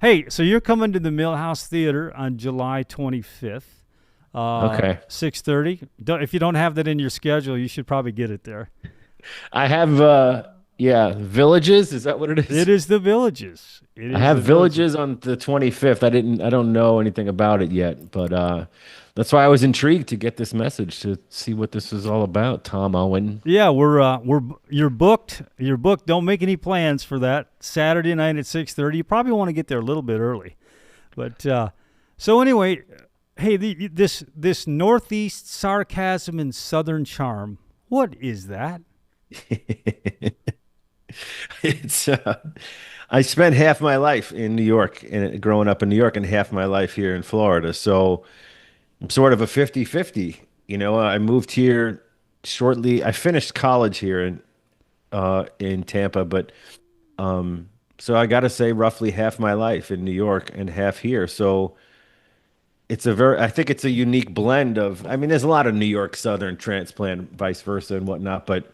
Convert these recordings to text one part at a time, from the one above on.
Hey, so you're coming to the Millhouse Theater on July 25th, Okay. 6:30. If you don't have that in your schedule, you should probably get it there. I have yeah, Villages, is that what it It is? is the Villages. It I is have the Villages. Villages on the 25th. I don't know anything about it yet, but that's why I was intrigued to get this message to see what this is all about, Tom Owen. Yeah, we're you're booked. You're booked. Don't make any plans for that Saturday night at 6:30. You probably want to get there a little bit early. But so anyway, hey, this Northeast sarcasm and Southern charm. What is that? It's I spent half my life in New York and growing up in New York and half my life here in Florida. So I'm sort of a 50-50. You know, I moved here shortly. I finished college here in Tampa, but so I got to say roughly half my life in New York and half here. So I think it's a unique blend of, I mean, there's a lot of New York Southern transplant, vice versa and whatnot, but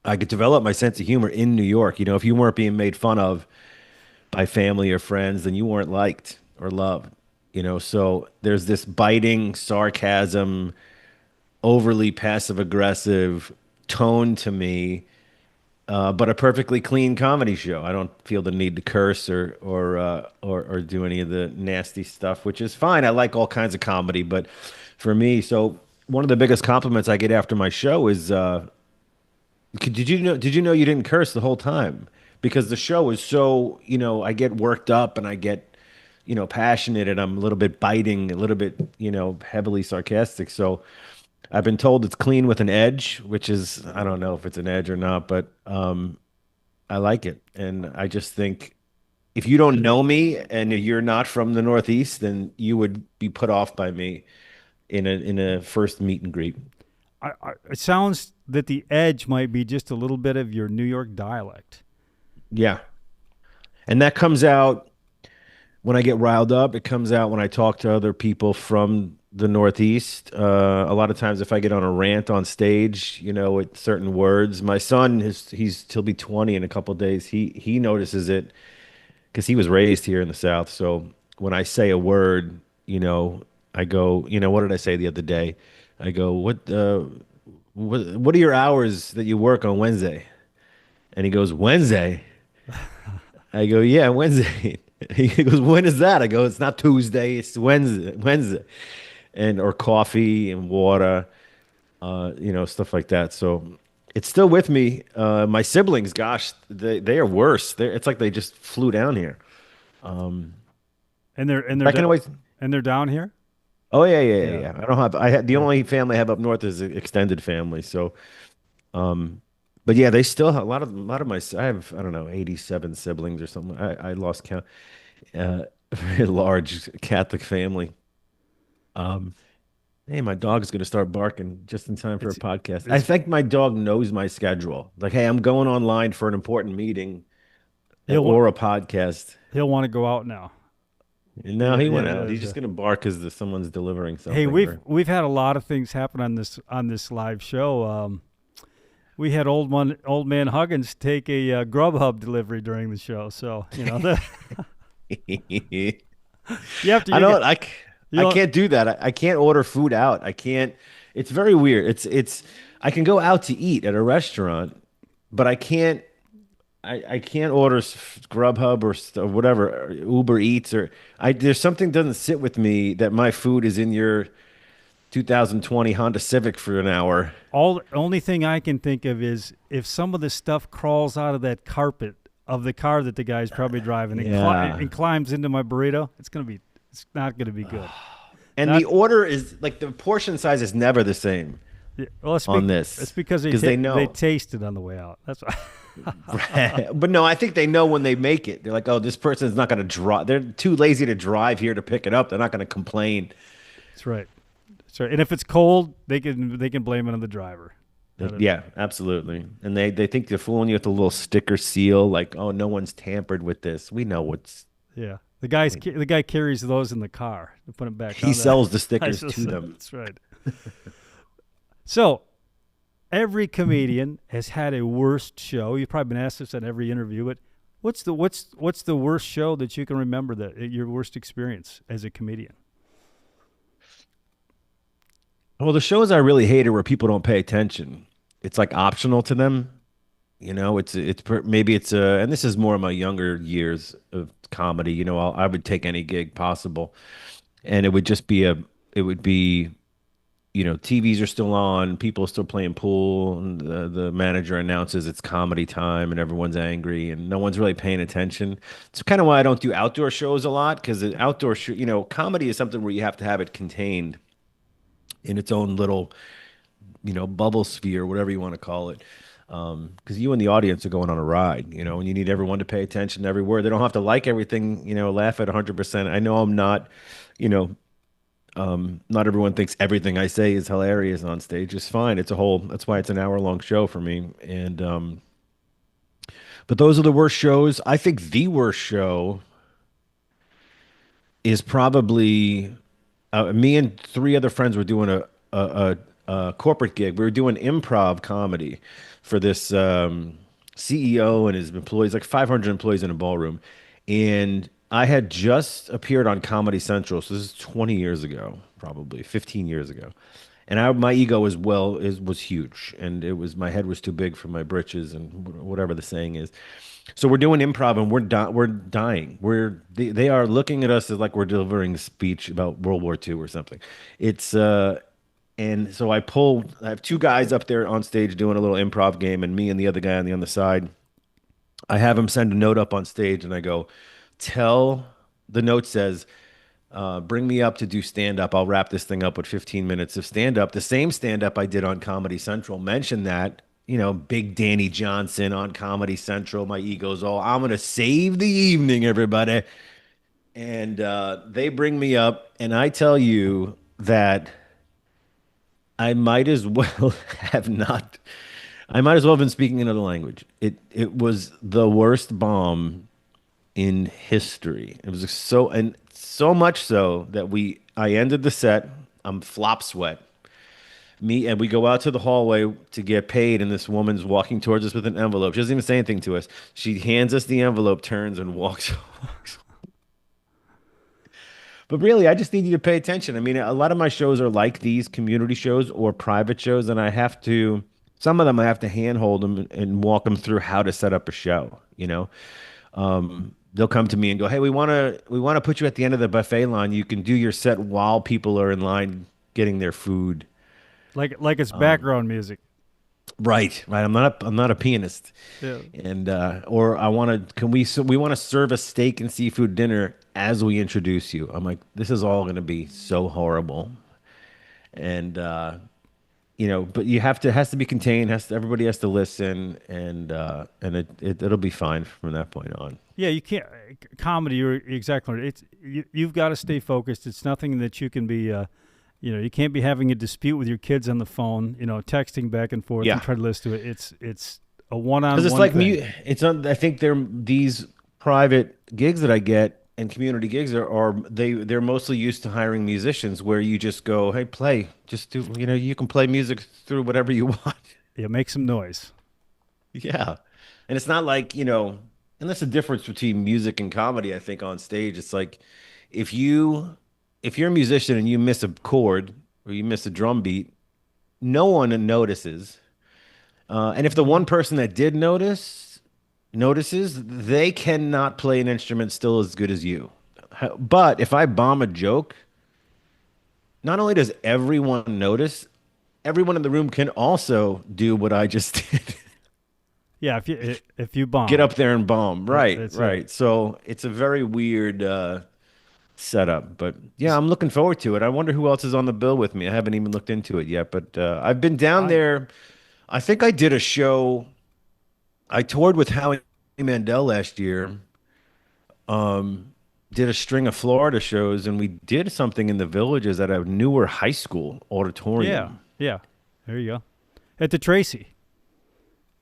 I could develop my sense of humor in New York. You know, if you weren't being made fun of by family or friends, then you weren't liked or loved. You know, so there's this biting sarcasm, overly passive aggressive tone to me, but a perfectly clean comedy show. I don't feel the need to curse or do any of the nasty stuff, which is fine. I like all kinds of comedy, but for me, so one of the biggest compliments I get after my show is, did you know you didn't curse the whole time? Because the show is so, you know, I get worked up and I get, you know, passionate and I'm a little bit biting, a little bit, you know, heavily sarcastic. So I've been told it's clean with an edge, which is, I don't know if it's an edge or not, but I like it. And I just think if you don't know me and you're not from the Northeast, then you would be put off by me in a first meet and greet. It sounds that the edge might be just a little bit of your New York dialect. Yeah. And that comes out when I get riled up. It comes out when I talk to other people from the Northeast. A lot of times, if I get on a rant on stage, you know, with certain words, my son, he'll be 20 in a couple of days. He notices it because he was raised here in the South. So when I say a word, you know, I go, you know, what did I say the other day? I go, what are your hours that you work on Wednesday? And he goes, Wednesday. I go, yeah, Wednesday. He goes, when is that? I go, it's not Tuesday, it's Wednesday, Wednesday. And or coffee and water, you know, stuff like that. So it's still with me. My siblings, gosh, they are worse. It's like they just flew down here. And they're and they're I can da- always, and they're down here. oh yeah, yeah, yeah, Yeah. yeah. I don't have, I had the Yeah. only family I have up north is extended family. So, um, but yeah, they still have a lot of my, I have, I don't know, 87 siblings or something. I lost count. Very large Catholic family. Um, Hey, my dog's gonna start barking just in time for a It's podcast. I it's think my dog knows my schedule. Like, hey, I'm going online for an important meeting he'll wa- or a podcast. he'll want to go out now. And now Yeah, he yeah. went out. He's just gonna bark because someone's delivering Hey, something. we've Or we've had a lot of things happen on this live show. We had old man Huggins take a Grubhub delivery during the show, so you know that I you have to you don't. get you I know can't do that. I can't order food out. I can't. It's very weird. I can go out to eat at a restaurant, but I can't. I can't order Grubhub or whatever, or Uber Eats or there's something doesn't sit with me that my food is in your 2020 Honda Civic for an hour. all the only thing I can think of is if some of the stuff crawls out of that carpet of the car that the guy's probably driving Yeah. and climbs into my burrito, it's not gonna be good. And Not the order is like the portion size is never the same yeah, well, on it's this because because they they know. taste it on the way out. That's why. But no, I think they know when they make it. They're like, oh, this person's not going to drive. They're too lazy to drive here to pick it up. They're not going to complain. That's right. That's right. And if it's cold, they can blame it on the driver. Yeah, absolutely. And they think they're fooling you with a little sticker seal, like, oh, no one's tampered with this. We know what's. Yeah. The guy carries those in the car to put them back He on the sells the I stickers just to said them. that's right. So every comedian has had a worst show. You've probably been asked this on every interview, but What's the worst show that you can remember, that your worst experience as a comedian? Well, the shows I really hate are where people don't pay attention. It's like optional to them. Maybe it's and this is more of my younger years of comedy. I would take any gig possible, and it would be, TVs are still on, people are still playing pool, and the manager announces it's comedy time, and everyone's angry, and no one's really paying attention. It's kind of why I don't do outdoor shows a lot, because the outdoor show, comedy is something where you have to have it contained in its own little, bubble sphere, whatever you want to call it. Because you and the audience are going on a ride, and you need everyone to pay attention to every word. They don't have to like everything, laugh at 100%. I know I'm not, you know, not everyone thinks everything I say is hilarious on stage. It's fine. That's why it's an hour-long show for me. But those are the worst shows. I think the worst show is probably me and three other friends were doing a corporate gig. We were doing improv comedy for this CEO and his employees, like 500 employees in a ballroom. And I had just appeared on Comedy Central. So this is 20 years ago, probably 15 years ago. And my ego was huge, and my head was too big for my britches, and whatever the saying is. So we're doing improv, and we're dying. They are looking at us as like we're delivering a speech about World War II or something. It's and so I have two guys up there on stage doing a little improv game, and me and the other guy on the other side. I have him send a note up on stage, and I go, the note says, bring me up to do stand up. I'll wrap this thing up with 15 minutes of stand up. The same stand up I did on Comedy Central. Mention that, big Danny Johnson on Comedy Central. My ego's all, I'm going to save the evening, everybody. And they bring me up, and I tell you that I might as well have not. I might as well have been speaking another language. It was the worst bomb in history. It was so much so that I ended the set. I'm flop sweat. We go out to the hallway to get paid, and this woman's walking towards us with an envelope. She doesn't even say anything to us. She hands us the envelope, turns, and walks. But really, I just need you to pay attention. I mean, a lot of my shows are like these community shows or private shows, and some of them I have to handhold them and walk them through how to set up a show. They'll come to me and go, "Hey, we want to put you at the end of the buffet line. You can do your set while people are in line getting their food." Like it's background music. Right, right. I'm not a pianist, Yeah. and or I want to. We want to serve a steak and seafood dinner as we introduce you. I'm like, this is all going to be so horrible, and but it has to be contained. Everybody has to listen, and it'll be fine from that point on. Yeah, you can't comedy. You're exactly right. You've got to stay focused. It's nothing that you can be. You can't be having a dispute with your kids on the phone. Texting back and forth and Yeah, try to listen to it. It's a because it's one-on-one like thing. me. It's on. I think these private gigs that I get and community gigs they're mostly used to hiring musicians where you just go, hey, play, just do. You can play music through whatever you want. Yeah, make some noise. Yeah. And it's not like, and that's the difference between music and comedy, I think, on stage. It's like if you if you're a musician and you miss a chord or you miss a drum beat, no one notices. And if the one person that did notices, they cannot play an instrument still as good as you. But if I bomb a joke, not only does everyone notice, everyone in the room can also do what I just did. Yeah, if you Get bomb, up there and bomb. Right, that's it. right. So it's a very weird setup, but yeah, I'm looking forward to it. I wonder who else is on the bill with me. I haven't even looked into it yet, but I've been down I there. I think I did a show. I toured with Howie Mandel last year. Did a string of Florida shows, and we did something in the Villages at a newer high school yeah auditorium. yeah. There you go. At the Tracy.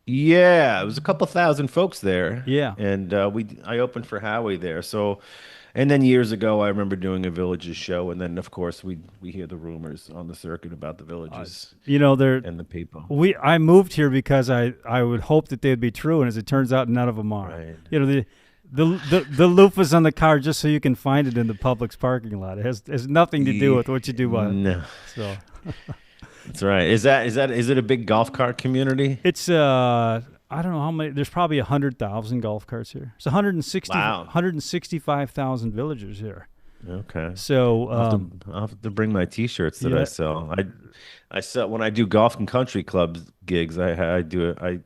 Yeah, it was a couple thousand folks there, Yeah. and I opened for Howie there. So And then years ago, I remember doing a Villages show, and then of course we hear the rumors on the circuit about the Uh, Villages you know, there and the people. we I moved here because I would hope that they'd be true, and as it turns out, none of them are. Right. You know, the loofah's on the car just so you can find it in the Publix parking lot. It has nothing to do with what you do by it. No, So that's right. Is it a big golf cart community? it's I don't know how many. There's probably 100,000 golf carts here. It's Wow. 165,000 villagers here. Okay. So I'll have to bring my T-shirts that I yeah, sell. I sell when I do golf and country clubs gigs. I do it. I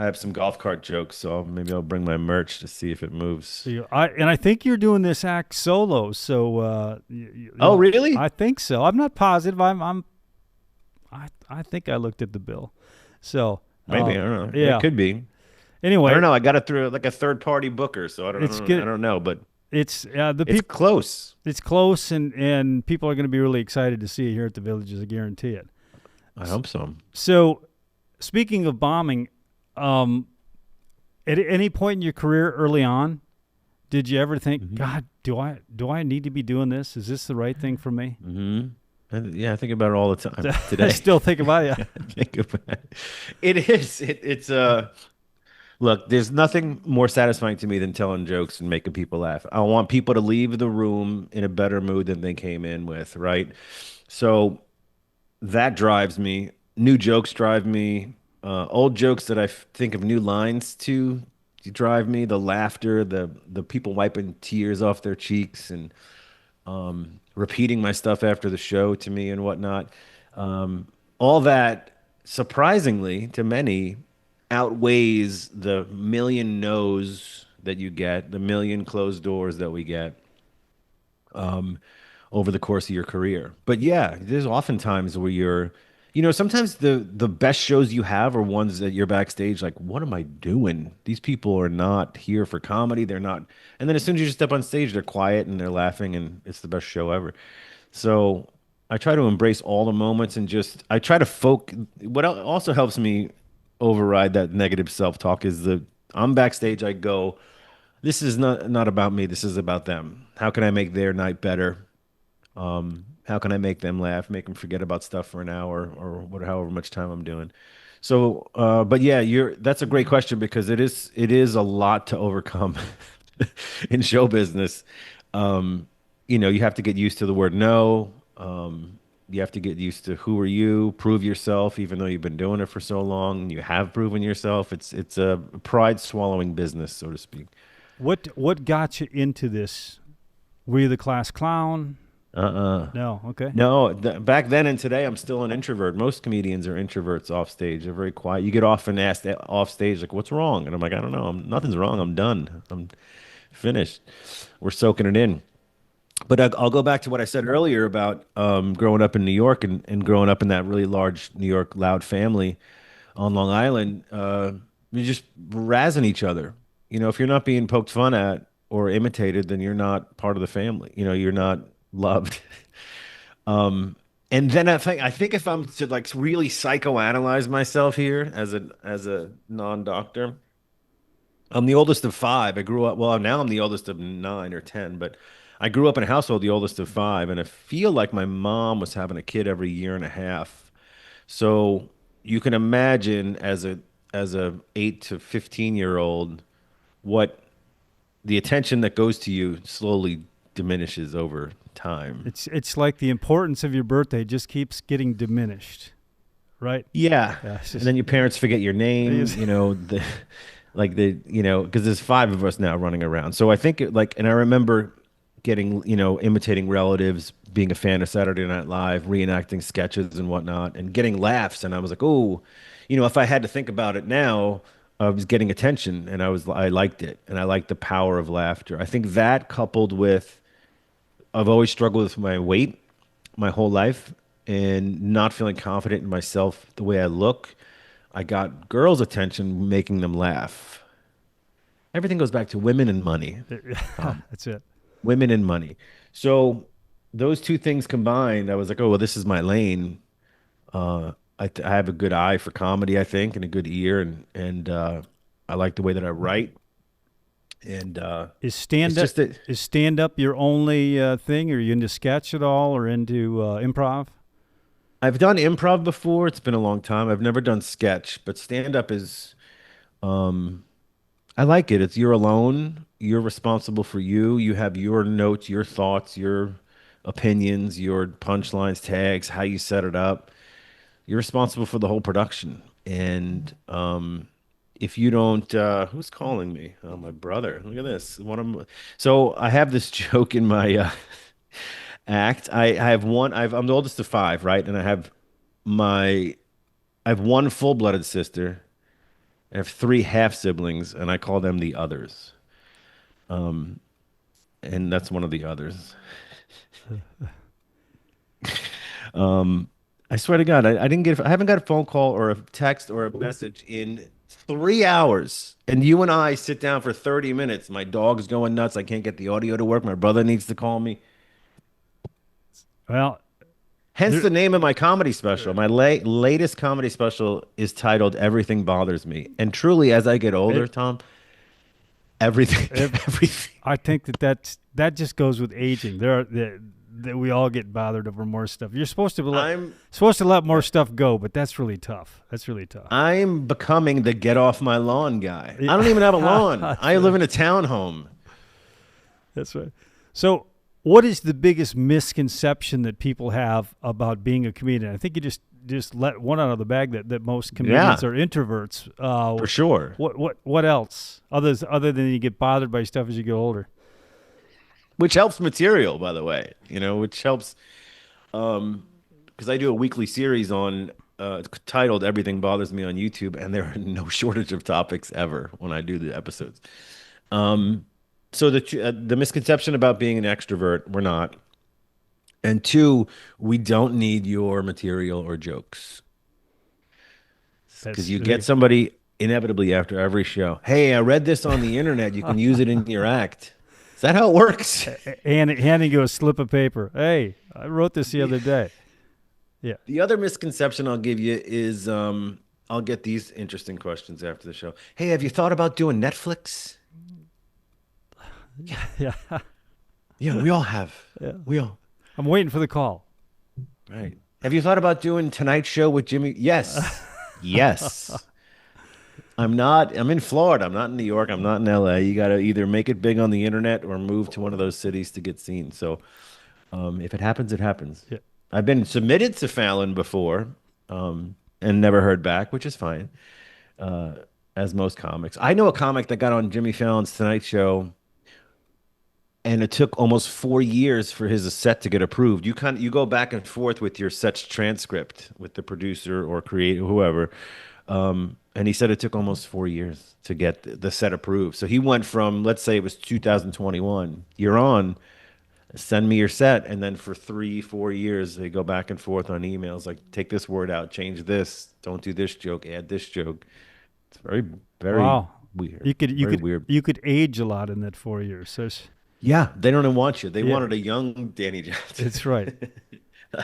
have some golf cart jokes, so maybe I'll bring my merch to see if it moves. I think you're doing this act solo. So Oh, really? I think so. I'm not positive. I think I looked at the bill. So Maybe I don't know. It yeah. could be. I Anyway, don't know. I got it through like a third party booker, so it's good. I don't know, but It's the it's people. close. It's close, and people are going to be really excited to see you here at the Villages. I guarantee it. I hope so. So, speaking of bombing, um, at any point in your career early on, did you ever think, Hmm. God, do I need to be doing this? Is this the right thing for me? Hmm. Yeah, I think about it all the time I today. still think about it. Yeah. I think about it. It is. It's Look, there's nothing more satisfying to me than telling jokes and making people laugh. I want people to leave the room in a better mood than they came in with, right? So that drives me. New jokes drive me. Old jokes that think of new lines to drive me. The laughter, the people wiping tears off their cheeks, and repeating my stuff after the show to me and whatnot. All that, surprisingly to many, outweighs the million no's that you get, the million closed doors that we get over the course of your career. But yeah, there's often times where sometimes the best shows you have are ones that you're backstage like, what am I doing? These people are not here for comedy. They're not. And then as soon as you step on stage, they're quiet and they're laughing and it's the best show ever. So I try to embrace all the moments and just I try to also helps me override that negative self-talk is I'm backstage, I go, this is not about me. This is about them. How can I make their night better? How can I make them laugh, make them forget about stuff for an hour or however much time I'm doing? So, but yeah, that's a great question because it is a lot to overcome in show business. Um, you have to get used to the word no. You have to get used to who are you, prove yourself, even though you've been doing it for so long. And you have proven yourself. It's a pride swallowing business, so to speak. What got you into this? Were you the class clown? Uh-uh. No. Okay. No, back then and today, I'm still an introvert. Most comedians are introverts off stage. They're very quiet. You get often asked off stage, like, "What's wrong?" And I'm like, "I don't know. Nothing's wrong. I'm done. I'm finished. We're soaking it in." But I'll go back to what I said earlier about growing up in New York and growing up in that really large New York loud family on Long Island. You just razzing each other. If you're not being poked fun at or imitated, then you're not part of the family. You're not loved. And then I think if I'm to like really psychoanalyze myself here as a non-doctor, I'm the oldest of five. I grew up, well, now I'm the oldest of nine or 10, but I grew up in a household, the oldest of five, and I feel like my mom was having a kid every year and a half. So you can imagine as a 8 to 15-year-old what the attention that goes to you slowly diminishes over time. It's like the importance of your birthday just keeps getting diminished, right? Yeah. Yeah. It's And just then your parents forget your name, because there's five of us now running around. So I think and I remember imitating relatives, being a fan of Saturday Night Live, reenacting sketches and whatnot, and getting laughs. And I was like, oh, if I had to think about it now, I was getting attention and I liked it. And I liked the power of laughter. I think that coupled with, I've always struggled with my weight my whole life and not feeling confident in myself the way I look. I got girls' attention making them laugh. Everything goes back to women and money. that's it. Women and money. So those two things combined, I was like, oh, well, this is my lane. I have a good eye for comedy, I think, and a good ear, and I like the way that I write. And Is it's stand up just that is stand up your only thing? Are you into sketch at all, or into improv? I've done improv before. It's been a long time. I've never done sketch, but stand up is um I like it. It's you're alone. You're responsible for you. You have your notes, your thoughts, your opinions, your punchlines, tags, how you set it up. You're responsible for the whole production. And if you don't, who's calling me? Oh, my brother. Look at this. So I have this joke in my act. I have one. I'm the oldest of five, right? And my, I have one full-blooded sister. I have three half siblings, and I call them the others. And that's one of the others. Um, I swear to God, I didn't I haven't got a phone call or a text or a message in 3 hours. And you and I sit down for 30 minutes. My dog's going nuts. I can't get the audio to work. My brother needs to call me. Well, Hence there, the name of my comedy special. My latest comedy special is titled Everything Bothers Me. And truly, as I get older, it, Tom, everything, everything. I think that just goes with aging. That we all get bothered over more stuff. You're I'm supposed to let more stuff go, but that's really tough. That's really tough. I'm becoming the get off my lawn guy. I don't even have a Yeah. lawn. That's I live right. in a townhome. That's right. So, what is the biggest misconception that people have about being a comedian? I think you just let one out of the bag that most comedians Yeah, are introverts. for sure. What else other than you get bothered by stuff as you get older? Which helps material, by the way, which helps because I do a weekly series on titled Everything Bothers Me on YouTube, and there are no shortage of topics ever when I do the episodes. Um, so the misconception about being an extrovert, we're not. And two, we don't need your material or jokes because That's you get somebody inevitably after every show. Hey, I read this on the internet. You can use it in your act. Is that how it works? handing you a slip of paper. Hey, I wrote this the The, other day. Yeah. the other misconception I'll give you is I'll get these interesting questions after the show. Hey, have you thought about doing Netflix? Yeah, Yeah. yeah, we all have. Yeah. We all, I'm waiting for the call. right. Have you thought about doing Tonight Show with Jimmy? Yes. Yes. I'm in Florida. I'm not in New York. I'm not in LA. You got to either make it big on the internet or move to one of those cities to get seen. So if it happens, it happens. Yeah. I've been submitted to Fallon before and never heard back, which is fine, as most comics. I know a comic that got on Jimmy Fallon's Tonight Show, and it took almost 4 years for his set to get approved. You go back and forth with your set's transcript with the producer or creator, whoever. And he said it took almost 4 years to get the set approved. So he went from, let's say it was 2021, you're on, send me your set. And then for 3, 4 years, they go back and forth on emails like, take this word out, change this, don't do this joke, add this joke. It's very, very Wow. weird. You could you Very could weird. you could age a lot in that 4 years. So Yeah, they don't even want you. They yeah, wanted a young Danny Johnson. it's right.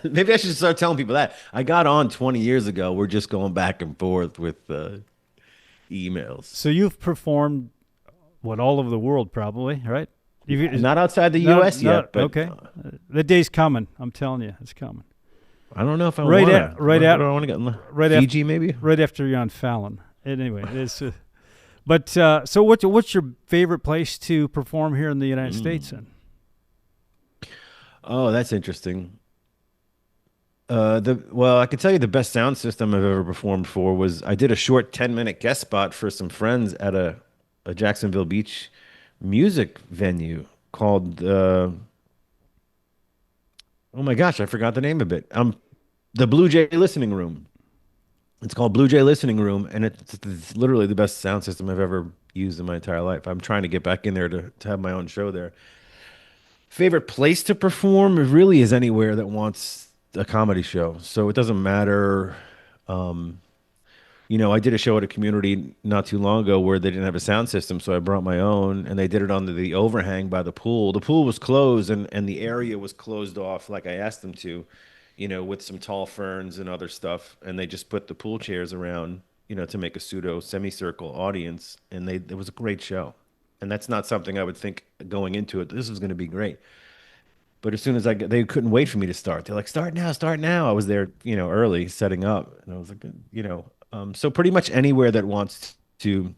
Maybe I should start telling people that. I got on 20 years ago. We're just going back and forth with emails. So you've performed all over the world, probably, right? Not outside the No, US no, yet, but okay. The day's coming. I'm telling you, it's coming. I don't know if I Right want at to. right Where at do I want to go? right after Fiji, maybe? right after you're on Fallon. Anyway, it's. But so what's your favorite place to perform here in the United States? Then Oh, that's interesting. I can tell you the best sound system I've ever performed for was I did a short 10-minute guest spot for some friends at a Jacksonville Beach music venue called oh my gosh, I forgot the name of it. The Blue Jay Listening Room. It's called Blue Jay Listening Room, and it's literally the best sound system I've ever used in my entire life. I'm trying to get back in there to have my own show there. Favorite place to perform really is anywhere that wants a comedy show. So it doesn't matter. Um, I did a show at a community not too long ago where they didn't have a sound system, so I brought my own, and they did it on the overhang by the pool. The pool was closed, and the area was closed off like I asked them to, with some tall ferns and other stuff, and they just put the pool chairs around, to make a pseudo semicircle audience, and it was a great show. And that's not something I would think going into it. This was going to be great. But as soon as they couldn't wait for me to start. They're like, start now, start now. I was there, early setting up. And I was like, so pretty much anywhere that wants to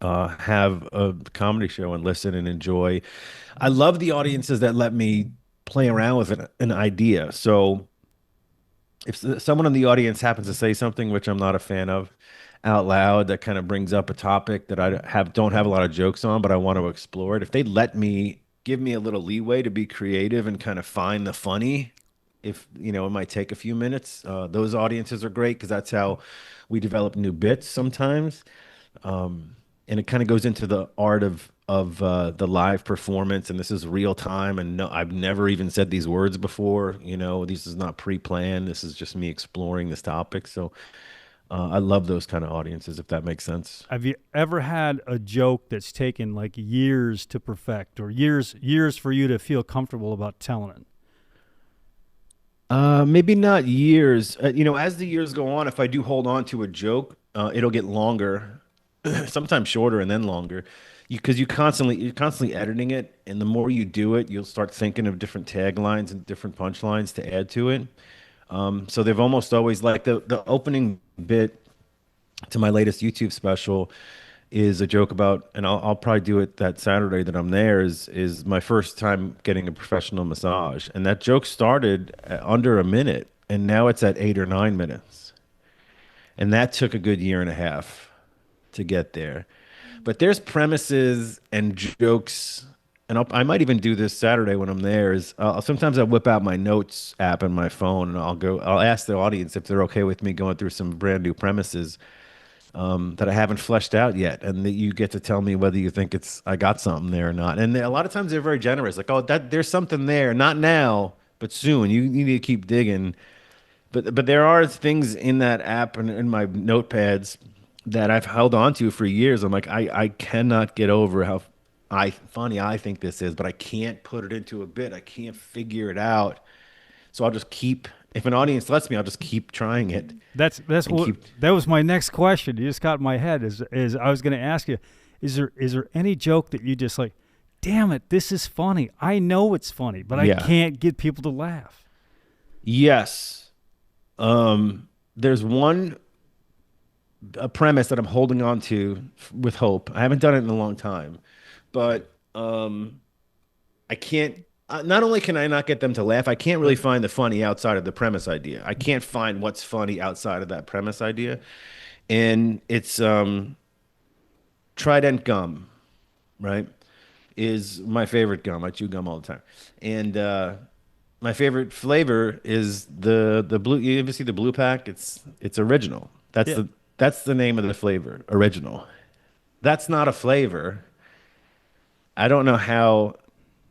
have a comedy show and listen and enjoy. I love the audiences that let me play around with an idea. So if someone in the audience happens to say something which I'm not a fan of out loud, that kind of brings up a topic that I don't have a lot of jokes on, but I want to explore it. If they let me give me a little leeway to be creative and kind of find the funny, if it might take a few minutes. Those audiences are great because that's how we develop new bits sometimes. And it kind of goes into the art of the live performance, and this is real time, and no, I've never even said these words before. This is not pre-planned. This is just me exploring this topic. So I love those kind of audiences, if that makes sense. Have you ever had a joke that's taken like years to perfect, or years for you to feel comfortable about telling it? Maybe not years. As the years go on, if I do hold on to a joke, it'll get longer, sometimes shorter and then longer. Because you're constantly editing it, and the more you do it, you'll start thinking of different taglines and different punchlines to add to it. So they've almost always like the opening bit to my latest YouTube special is a joke about, and I'll probably do it that Saturday that I'm there, is my first time getting a professional massage. And that joke started at under a minute, and now it's at 8 or 9 minutes. And that took a good year and a half to get there. But there's premises and jokes, and I might even do this Saturday when I'm there. Is sometimes I whip out my notes app on my phone, and I'll ask the audience if they're okay with me going through some brand new premises that I haven't fleshed out yet, and that you get to tell me whether you think I got something there or not. And a lot of times they're very generous, like, oh, that there's something there, not now, but soon. You need to keep digging. But there are things in that app and in my notepads that I've held on to for years. I'm like, I cannot get over how funny I think this is, but I can't put it into a bit. I can't figure it out. So I'll just keep, if an audience lets me, I'll just keep trying it That's and what keep. that was my next question. You just got in my head. Is I was going to ask you, is there any joke that you just like? Damn it, this is funny. I know it's funny, but I Yeah. can't get people to laugh. Yes. There's one a premise that I'm holding on to with hope. I haven't done it in a long time, but I can't. Not only can I not get them to laugh, I can't really find the funny outside of the premise idea. I can't find what's funny outside of that premise idea, and it's Trident gum, right? Is my favorite gum. I chew gum all the time, and my favorite flavor is the blue. You ever see the blue pack? It's original. Yeah. That's the name of the flavor, original. That's not a flavor. I don't know how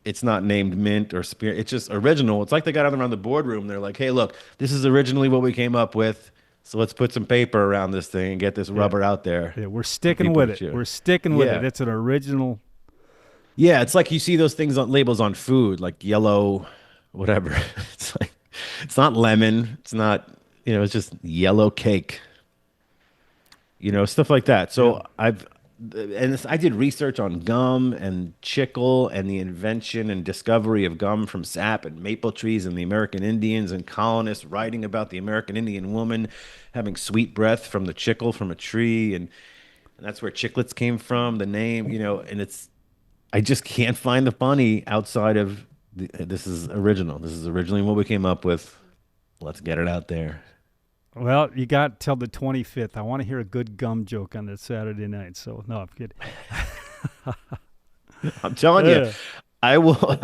it's not named mint or spirit. It's just original. It's like they got it around the boardroom. They're like, hey, look, this is originally what we came up with. So let's put some paper around this thing and get this Yeah. rubber out there Yeah, we're for sticking people with to it. chew. We're sticking with it. Yeah. It's an original. Yeah, it's like you see those things on labels on food, like yellow, whatever. It's like it's not lemon. It's not, it's just yellow cake, stuff like that. Yeah. So I did research on gum and chicle and the invention and discovery of gum from sap and maple trees and the American Indians and colonists writing about the American Indian woman having sweet breath from the chicle from a tree, and that's where chiclets came from, the name, and I just can't find the funny outside of this is original. This is originally what we came up with. Let's get it out there. Well, you got till the 25th. I want to hear a good gum joke on that Saturday night. So no, I'm kidding. I'm telling you, Yeah, I will.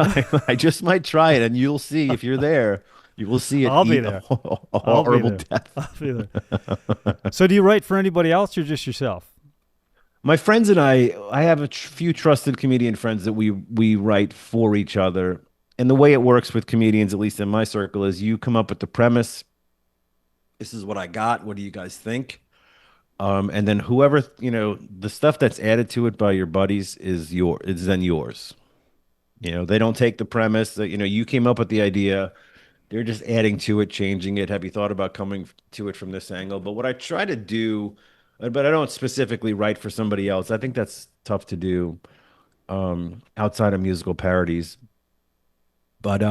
I just might try it, and you'll see if you're there. You will see it I'll be eat a, there. a I'll be horrible there. death. I'll be there. So do you write for anybody else or just yourself? My friends and I have a few trusted comedian friends that we write for each other. And the way it works with comedians, at least in my circle, is you come up with the premise. This is what I got. What do you guys think? And then whoever, the stuff that's added to it by your buddies is then yours. They don't take the premise that, you came up with the idea. They're just adding to it, changing it. Have you thought about coming to it from this angle? But what I try to do, but I don't specifically write for somebody else. I think that's tough to do outside of musical parodies. But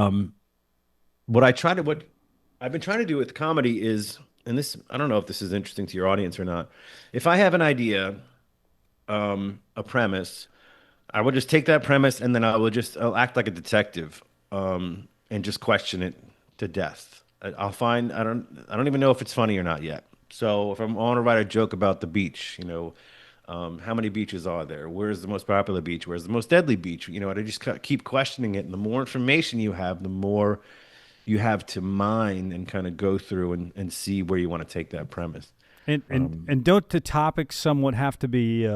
what I've been trying to do with comedy is, and this I don't know if this is interesting to your audience or not. If I have an idea, a premise, I would just take that premise and then I'll act like a detective, and just question it to death. I'll find I don't even know if it's funny or not yet. So if I want to write a joke about the beach, how many beaches are there? Where's the most popular beach? Where's the most deadly beach? And I just keep questioning it. And the more information you have, the more you have to mine and kind of go through and see where you want to take that premise. And don't the topics somewhat have to be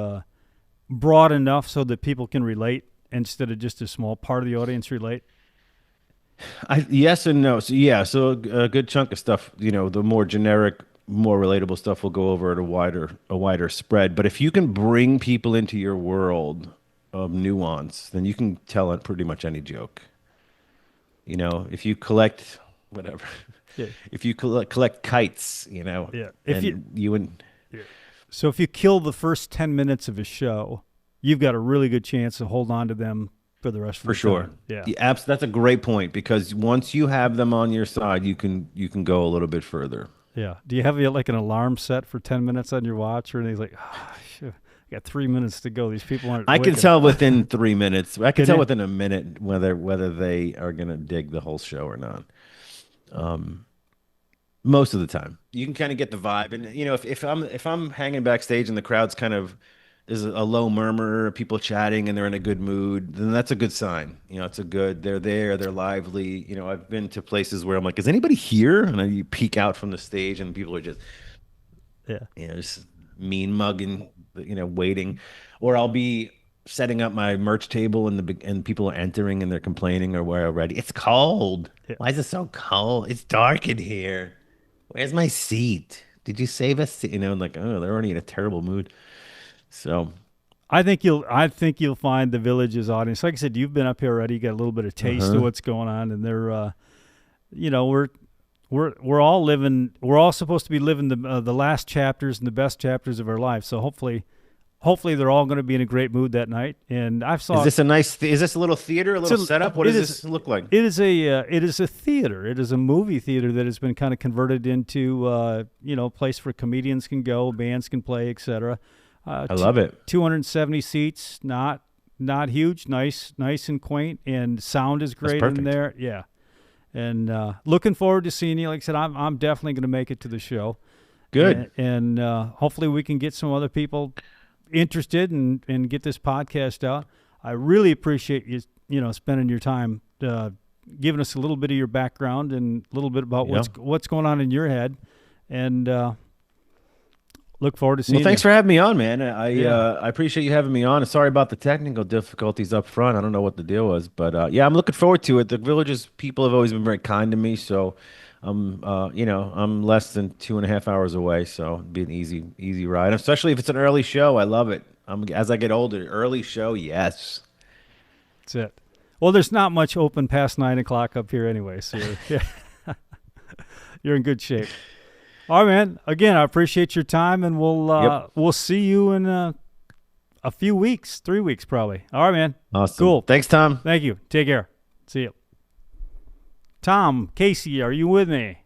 broad enough so that people can relate instead of just a small part of the audience relate? Yes and no. So yeah, so a good chunk of stuff, the more generic, more relatable stuff will go over at a wider spread. But if you can bring people into your world of nuance, then you can tell it pretty much any joke. If you collect whatever, Yeah. if you collect kites, Yeah. and you and Yeah. So if you kill the first 10 minutes of a show, you've got a really good chance to hold on to them for the rest of for the sure, time. Yeah. that's a great point because once you have them on your side, you can go a little bit further. Yeah. Do you have like an alarm set for 10 minutes on your watch or anything? Like, shit, I got 3 minutes to go. These people aren't I can waking. tell within 3 minutes. I can Can tell you? within a minute whether they are gonna dig the whole show or not. Most of the time, you can kind of get the vibe, and if I'm hanging backstage and the crowd's kind of there's a low murmur, people chatting, and they're in a good mood, then that's a good sign. They're there, they're lively. I've been to places where I'm like, is anybody here? And then you peek out from the stage, and people are just Yeah. just mean mugging, waiting. Or I'll be setting up my merch table and people are entering and they're complaining or we're already. It's cold. Yeah. Why is it so cold? It's dark in here. Where's my seat? Did you save a seat? Like, oh, they're already in a terrible mood. So, I think you'll find the Village's audience. Like I said, you've been up here already. You got a little bit of taste of what's going on, and they're, we're all living. We're all supposed to be living the last chapters and the best chapters of our lives. So hopefully they're all going to be in a great mood that night. And I've saw. is this a little theater, a little setup? What does this look like? It is a theater. It is a movie theater that has been kind of converted into a place where comedians can go, bands can play, etc. I love it. 270 seats, not huge, nice and quaint, and sound is great in there. Yeah, and looking forward to seeing you. Like I said, I'm definitely going to make it to the show. Good. And hopefully we can get some other people interested and get this podcast out. I really appreciate you spending your time giving us a little bit of your background and a little bit about what's going on in your head, and look forward to seeing you. Well, thanks for having me on, man. I appreciate you having me on. Sorry about the technical difficulties up front. I don't know what the deal was, but I'm looking forward to it. The Village's people have always been very kind to me, so I'm less than 2.5 hours away, so it'd be an easy ride. Especially if it's an early show, I love it. As I get older, early show, yes. That's it. Well, there's not much open past 9 o'clock up here anyway, so you're in good shape. All right, man. Again, I appreciate your time, and we'll see you in a few weeks, 3 weeks probably. All right, man. Awesome. Cool. Thanks, Tom. Thank you. Take care. See you. Tom, Casey, are you with me?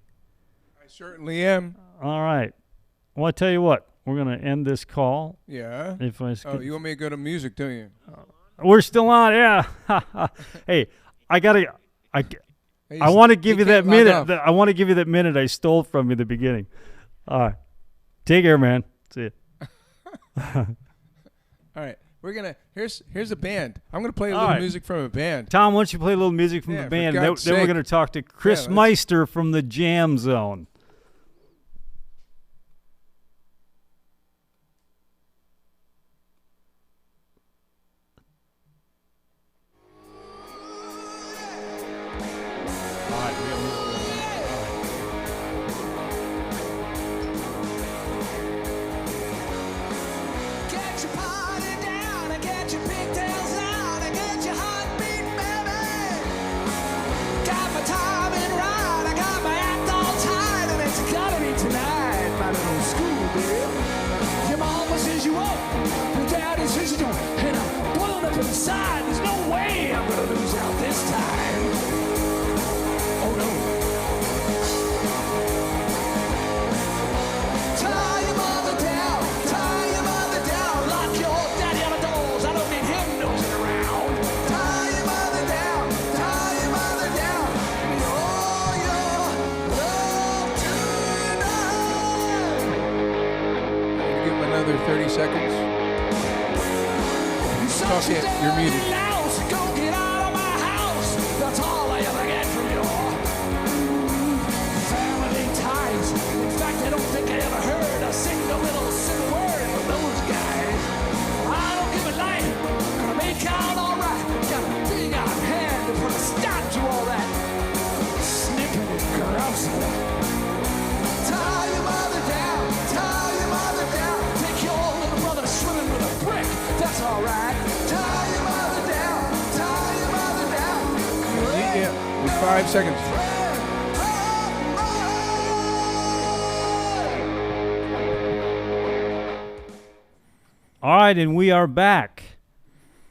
I certainly am. All right. Well, I tell you what, we're going to end this call. Yeah. If I you want me to go to music, don't you? We're still on, yeah. Hey, I want to give you that minute. I want to give you that minute I stole from you at the beginning. All right. Take care, man. See you. All right. We're gonna here's a band. I'm gonna play a little music from a band. Tom, why don't you play a little music from the band? Then we're gonna talk to Chris Meister from the Jam Zone. Got my time in right, I got my act all tight. side. There's no way I'm gonna lose out this time. Oh no. Tie your mother down, tie your mother down. Lock your daddy out of doors. I don't need him nosing around. Tie your mother down, tie your mother down. Give me all your love tonight. Give him another 30 seconds. Talk it. You're muted. Go get out of my house. That's all I ever get from you. Family ties. In fact, I don't think I ever heard a single little civil word from those guys. I don't give a light. Gonna make out all right. Got a big out hand to put a stop to all that snipping and grousing. Tie your mother down. Tie your mother down. Take your little brother swimming with a brick. That's all right. Tie your mother down. Tie your mother down. Yeah, with 5 seconds. All right, and we are back.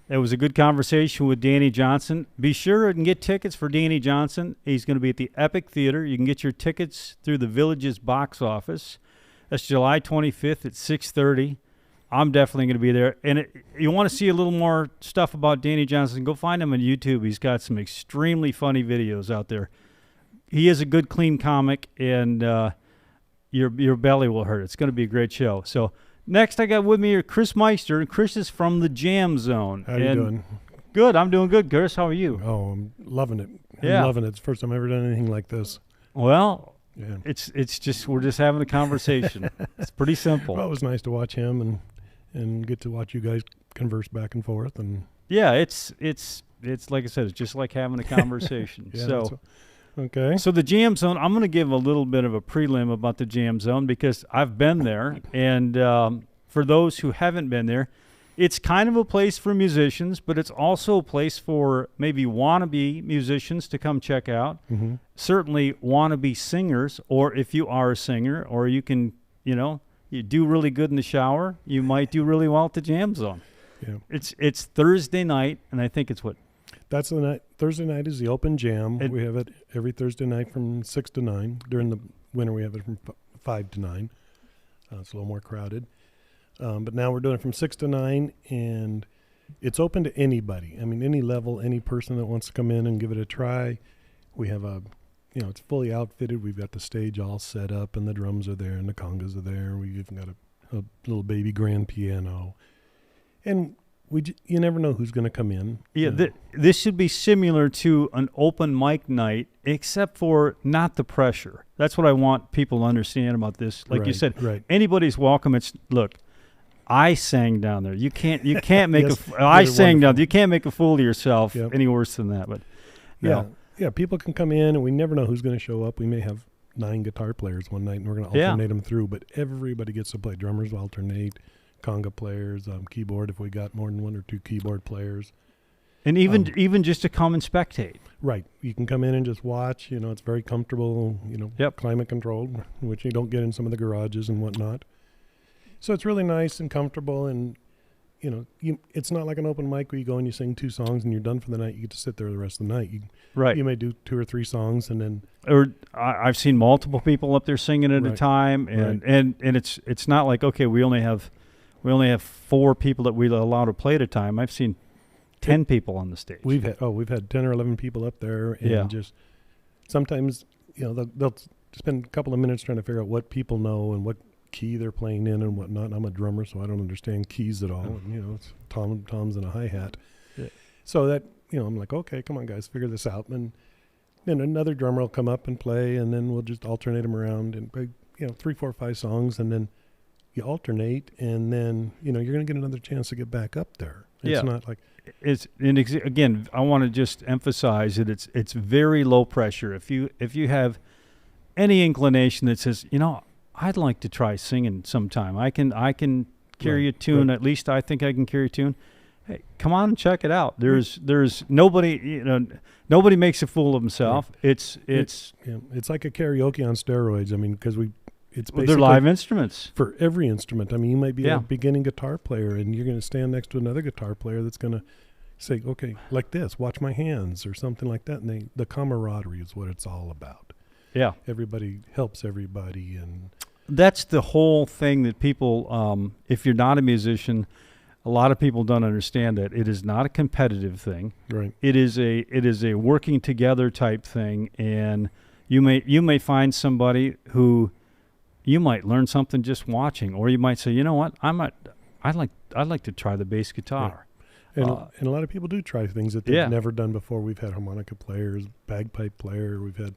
It was a good conversation with Danny Johnson. Be sure and get tickets for Danny Johnson. He's going to be at the Epic Theater. You can get your tickets through the Village's box office. That's July 25th at 6:30. I'm definitely going to be there. And you want to see a little more stuff about Danny Johnson, go find him on YouTube. He's got some extremely funny videos out there. He is a good, clean comic, and your belly will hurt. It's going to be a great show. So next I got with me here Chris Meister, and Chris is from the Jam Zone. How you doing? Good. I'm doing good, Chris. How are you? Oh, I'm loving it. Yeah. I'm loving it. It's the first time I've ever done anything like this. Well, Yeah. it's just we're just having a conversation. It's pretty simple. Well, it was nice to watch him and get to watch you guys converse back and forth. And Yeah, it's like I said, it's just like having a conversation. yeah, So okay. So the Jam Zone, I'm going to give a little bit of a prelim about the Jam Zone because I've been there. And for those who haven't been there, it's kind of a place for musicians, but it's also a place for maybe wannabe musicians to come check out. Mm-hmm. Certainly wannabe singers, or if you are a singer, or you can, you do really good in the shower, you might do really well at the Jam Zone. Yeah. It's Thursday night, and I think it's what? That's the night. Thursday night is the open jam. We have it every Thursday night from 6 to 9. During the winter, we have it from 5 to 9. It's a little more crowded. But now we're doing it from 6 to 9, and it's open to anybody. I mean, any level, any person that wants to come in and give it a try. We have it's fully outfitted. We've got the stage all set up, and the drums are there, and the congas are there. We've even got a little baby grand piano. And you never know who's going to come in. Yeah, this should be similar to an open mic night, except for not the pressure. That's what I want people to understand about this. Like you said, anybody's welcome. Look, I sang down there. You can't make Yes, I sang wonderful. down. You can't make a fool of yourself Yep. any worse than that. But Yeah, people can come in, and we never know who's going to show up. We may have 9 guitar players one night, and we're going to alternate them through. But everybody gets to play. Drummers will alternate, conga players, keyboard if we got more than 1 or 2 keyboard players. And even just to come and spectate. Right. You can come in and just watch. It's very comfortable, climate controlled, which you don't get in some of the garages and whatnot. So it's really nice and comfortable, and it's not like an open mic where you go and you sing 2 songs and you're done for the night. You get to sit there the rest of the night. You may do 2 or 3 songs, and then I've seen multiple people up there singing at a time, and it's not like, okay, we only have 4 people that we allow to play at a time. I've seen 10 people on the stage. We've had 10 or 11 people up there, and just sometimes they'll spend a couple of minutes trying to figure out what people know and what key they're playing in and whatnot. I'm a drummer, so I don't understand keys at all. And, it's toms and a hi-hat. Yeah. So that, I'm like, okay, come on, guys, figure this out. And then another drummer will come up and play, and then we'll just alternate them around and play, 3, 4, 5 songs, and then you alternate, and then, you're going to get another chance to get back up there. It's not like... Again, I want to just emphasize that it's very low pressure. If you have any inclination that says, I'd like to try singing sometime. I can carry a tune. At least I think I can carry a tune. Hey, come on and check it out. There's nobody, nobody makes a fool of himself. It's like a karaoke on steroids. I mean, because it's basically they're live instruments for every instrument. I mean, you might be a beginning guitar player, and you're going to stand next to another guitar player that's going to say, okay, like this, watch my hands or something like that. And the camaraderie is what it's all about. Yeah. Everybody helps everybody. And that's the whole thing that people, if you're not a musician, a lot of people don't understand that it is not a competitive thing. right. It is a working together type thing, and you may find somebody who you might learn something just watching, or you might say, you know what, I'd like to try the bass guitar. And a lot of people do try things that they've Yeah. never done before. We've had harmonica players, bagpipe player. We've had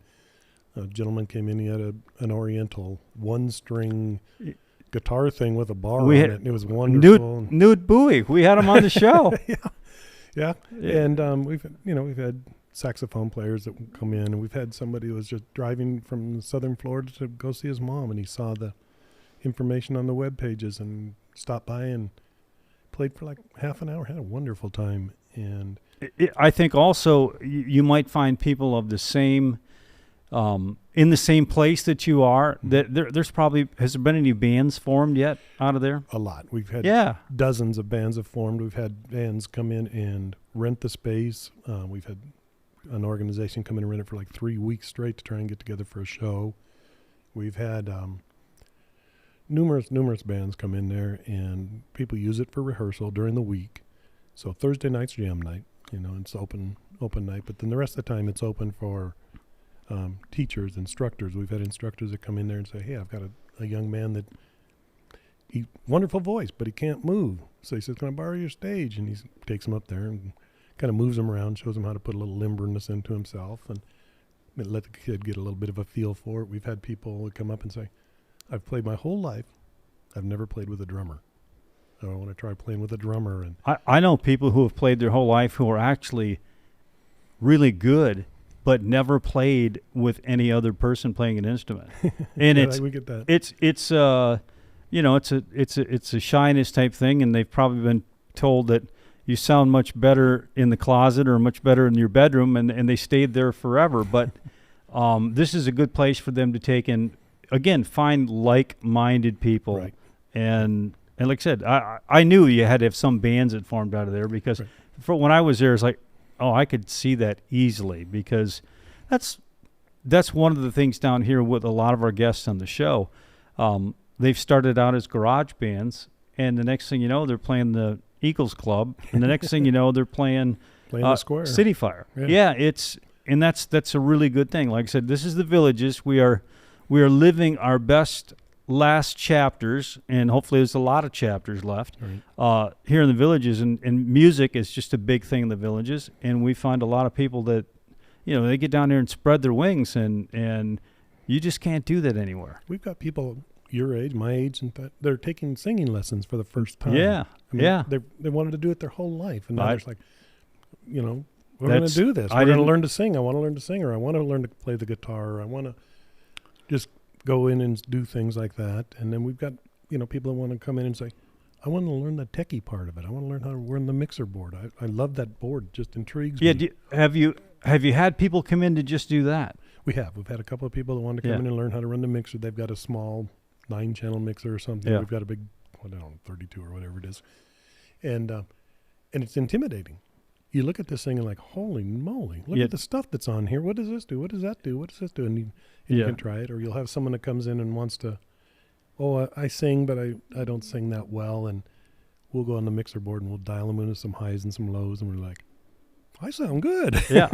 a gentleman came in, he had an Oriental one-string guitar thing with a bar on it, and it was wonderful. Nude Bowie, we had him on the show. Yeah. And we've had saxophone players that would come in, and we've had somebody who was just driving from southern Florida to go see his mom, and he saw the information on the web pages and stopped by and played for like half an hour, had a wonderful time. And I think also you might find people of the same, in the same place that you are. That there's probably, has there been any bands formed yet out of there? a lot. We've had dozens of bands have formed. We've had bands come in and rent the space. We've had an organization come in and rent it for like 3 weeks straight to try and get together for a show. We've had numerous bands come in there, and people use it for rehearsal during the week. So Thursday night's jam night, it's open night, but then the rest of the time it's open for teachers, instructors. We've had instructors that come in there and say, hey, I've got a young man that wonderful voice, but he can't move. So he says, can I borrow your stage? And he takes him up there and kind of moves him around, shows him how to put a little limberness into himself, and let the kid get a little bit of a feel for it. We've had people come up and say, I've played my whole life. I've never played with a drummer. I want to try playing with a drummer. And I know people who have played their whole life who are actually really good, but never played with any other person playing an instrument. And we get that. It's a shyness type thing, and they've probably been told that you sound much better in the closet or much better in your bedroom, and they stayed there forever. But this is a good place for them to take and, again, find like-minded people. Right. And like I said, I knew you had to have some bands that formed out of there, because for when I was there, it's like, oh, I could see that easily, because that's one of the things down here with a lot of our guests on the show. They've started out as garage bands, and the next thing you know, they're playing the Eagles Club, and the next thing you know, they're playing the Square. City Fire. Yeah, that's a really good thing. Like I said, this is the Villages. We are living our best last chapters, and hopefully there's a lot of chapters left here in the Villages, and music is just a big thing in the Villages, and we find a lot of people that, they get down there and spread their wings, and you just can't do that anywhere. We've got people your age, my age, and they're taking singing lessons for the first time. Yeah, They wanted to do it their whole life, and now it's like, we're going to do this. We're going to learn to sing. I want to learn to sing, or I want to learn to play the guitar, or I want to just go in and do things like that. And then we've got, people that want to come in and say, I want to learn the techie part of it. I want to learn how to run the mixer board. I love that board. It just intrigues me. Have you had people come in to just do that? We have. We've had a couple of people that want to come in and learn how to run the mixer. They've got a small 9-channel mixer or something. Yeah. We've got a big, 32 or whatever it is. And it's intimidating. You look at this thing and like, holy moly, look at the stuff that's on here. What does this do? What does that do? What does this do? And you can try it. Or you'll have someone that comes in and wants to, I sing, but I don't sing that well. And we'll go on the mixer board and we'll dial them into some highs and some lows. And we're like, I sound good. Yeah.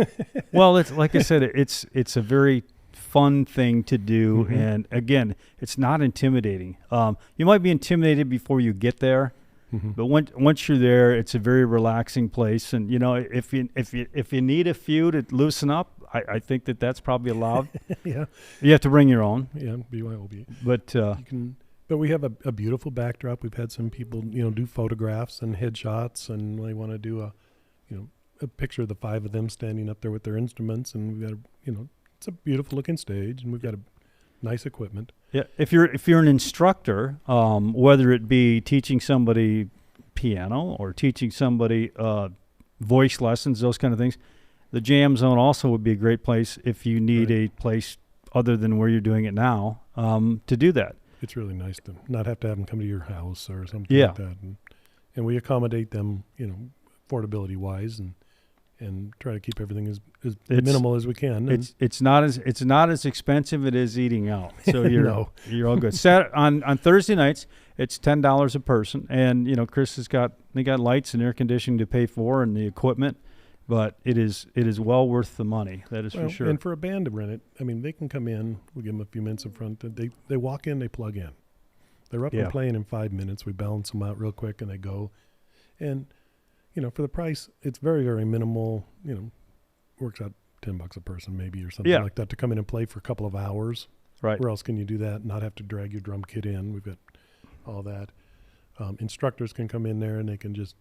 Well, it's like I said, it's a very fun thing to do. Mm-hmm. And again, it's not intimidating. You might be intimidated before you get there. Mm-hmm. But once you're there, it's a very relaxing place, and if you need a few to loosen up, I think that's probably allowed. Yeah, you have to bring your own. Yeah, BYOB. But but we have a beautiful backdrop. We've had some people do photographs and headshots, and they want to do a picture of the 5 of them standing up there with their instruments, and we've got it's a beautiful looking stage, and we've got a nice equipment. Yeah, if you're an instructor, whether it be teaching somebody piano or teaching somebody voice lessons, those kind of things, the Jam Zone also would be a great place if you need a place other than where you're doing it now to do that. It's really nice to not have to have them come to your house or something like that. And we accommodate them, affordability wise, and try to keep everything as It's- minimal as we can. And It's not as expensive it is eating out. So you're No. you're all good. On Thursday nights it's $10 a person, and Chris they got lights and air conditioning to pay for and the equipment, but it is well worth the money. That is well, for sure. and for a band to rent it, I mean, they can come in. We give them a few minutes in front. They walk in, they plug in. They're up Yeah. and playing in 5 minutes. We balance them out real quick, and they go. And for the price, it's very, very minimal. Works out $10 a person maybe or something Yeah. like that to come in and play for a couple of hours. Right. Where else can you do that and not have to drag your drum kit in? We've got all that. Instructors can come in there and they can just,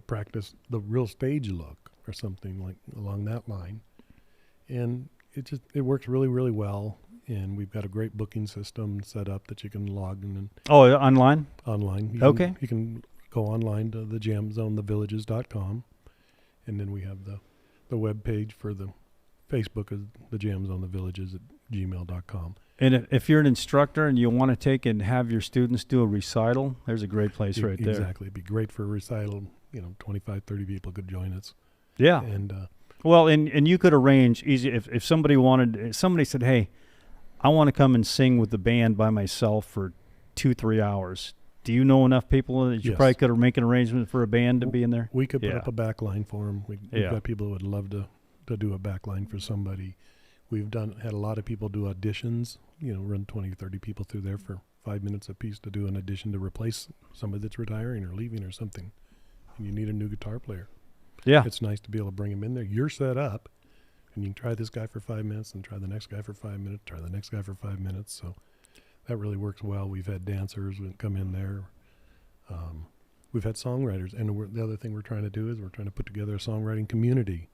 practice the real stage look or something like along that line. And it works really, really well. And we've got a great booking system set up that you can log in and Oh, online? online. Okay. You can go online to thejamzonethevillages.com, and then we have the web page for the Facebook is the Jam Zone the Villages at gmail.com. And if you're an instructor and you want to take and have your students do a recital, there's a great place right there. Exactly. It'd be great for a recital. 25, 30 people could join us. Yeah. And Well, and you could arrange easy if somebody said, "Hey, I want to come and sing with the band by myself for 2-3 hours." Do you know enough people that you Yes. probably could make an arrangement for a band to be in there? we could put Yeah. up a back line for them. We've Yeah. got people who would love to do a back line for somebody. We've had a lot of people do auditions, run 20, 30 people through there for 5 minutes a piece to do an audition to replace somebody that's retiring or leaving or something. And you need a new guitar player. Yeah. It's nice to be able to bring them in there. You're set up, and you can try this guy for 5 minutes and try the next guy for 5 minutes, try the next guy for 5 minutes. So that really works well. We've had dancers that come in there. We've had songwriters. And the other thing we're trying to do is we're trying to put together a songwriting community